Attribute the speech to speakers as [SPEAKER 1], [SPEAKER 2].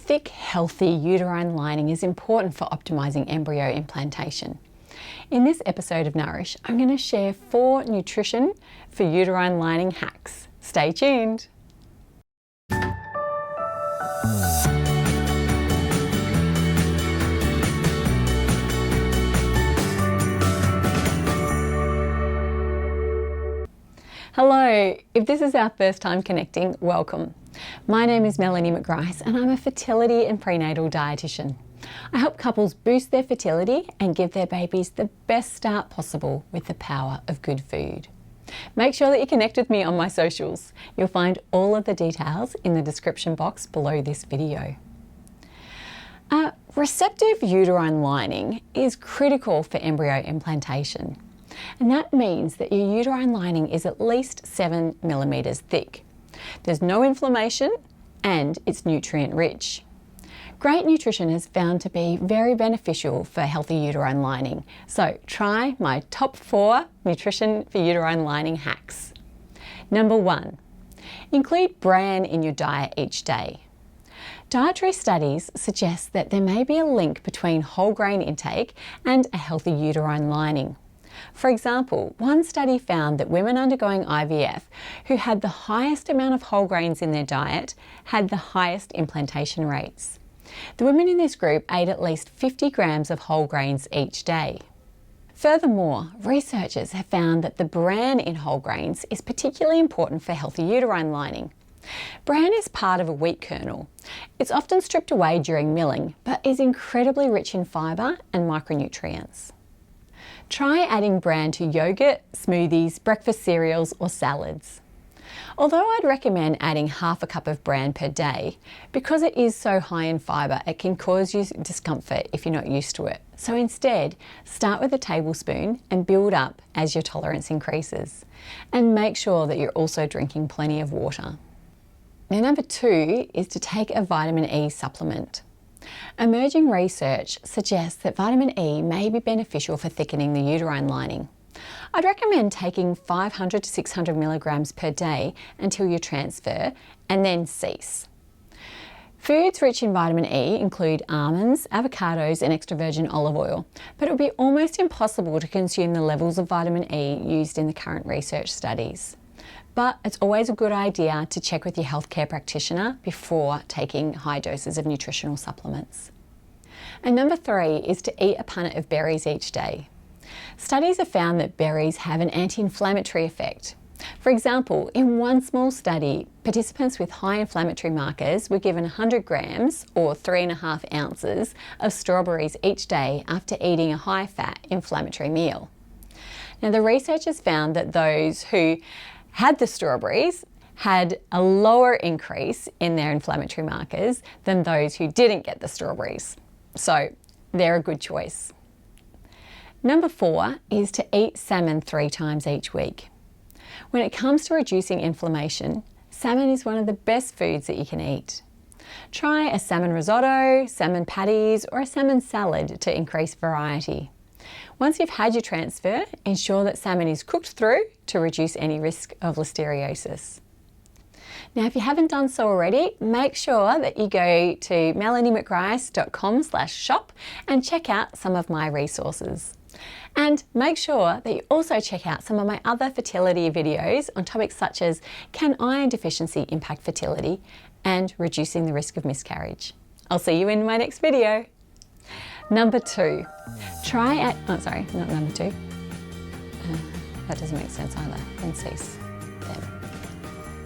[SPEAKER 1] thick, healthy uterine lining is important for optimising embryo implantation. In this episode of Nourish, I'm going to share 4 nutrition for uterine lining hacks. Stay tuned. Hello, if this is our first time connecting, welcome. My name is Melanie McGrice and I'm a fertility and prenatal dietitian. I help couples boost their fertility and give their babies the best start possible with the power of good food. Make sure that you connect with me on my socials. You'll find all of the details in the description box below this video. A receptive uterine lining is critical for embryo implantation. And that means that your uterine lining is at least 7 millimeters thick. There's no inflammation and it's nutrient rich. Great nutrition is found to be very beneficial for healthy uterine lining. So try my top 4 nutrition for uterine lining hacks. Number 1, include bran in your diet each day. Dietary studies suggest that there may be a link between whole grain intake and a healthy uterine lining. For example, one study found that women undergoing IVF who had the highest amount of whole grains in their diet had the highest implantation rates. The women in this group ate at least 50 grams of whole grains each day. Furthermore, researchers have found that the bran in whole grains is particularly important for healthy uterine lining. Bran is part of a wheat kernel. It's often stripped away during milling, but is incredibly rich in fibre and micronutrients. Try adding bran to yogurt, smoothies, breakfast cereals or salads. Although I'd recommend adding half a cup of bran per day, because it is so high in fibre, it can cause you discomfort if you're not used to it. So instead, start with a tablespoon and build up as your tolerance increases. And make sure that you're also drinking plenty of water. Now, number 2 is to take a vitamin E supplement. Emerging research suggests that vitamin E may be beneficial for thickening the uterine lining. I'd recommend taking 500 to 600 milligrams per day until you transfer and then cease. Foods rich in vitamin E include almonds, avocados and extra virgin olive oil, but it would be almost impossible to consume the levels of vitamin E used in the current research studies. But it's always a good idea to check with your healthcare practitioner before taking high doses of nutritional supplements. And number 3 is to eat a punnet of berries each day. Studies have found that berries have an anti-inflammatory effect. For example, in one small study, participants with high inflammatory markers were given 100 grams or 3.5 ounces of strawberries each day after eating a high-fat inflammatory meal. Now, the researchers found that those who had the strawberries had a lower increase in their inflammatory markers than those who didn't get the strawberries. So they're a good choice. Number 4 is to eat salmon 3 times each week. When it comes to reducing inflammation, salmon is one of the best foods that you can eat. Try a salmon risotto, salmon patties, or a salmon salad to increase variety. Once you've had your transfer, ensure that salmon is cooked through to reduce any risk of listeriosis. Now, if you haven't done so already, make sure that you go to melaniemcgrice.com/shop and check out some of my resources. And make sure that you also check out some of my other fertility videos on topics such as can iron deficiency impact fertility and reducing the risk of miscarriage. I'll see you in my next video. Number 2, not number 2. That doesn't make sense either. Then cease. There.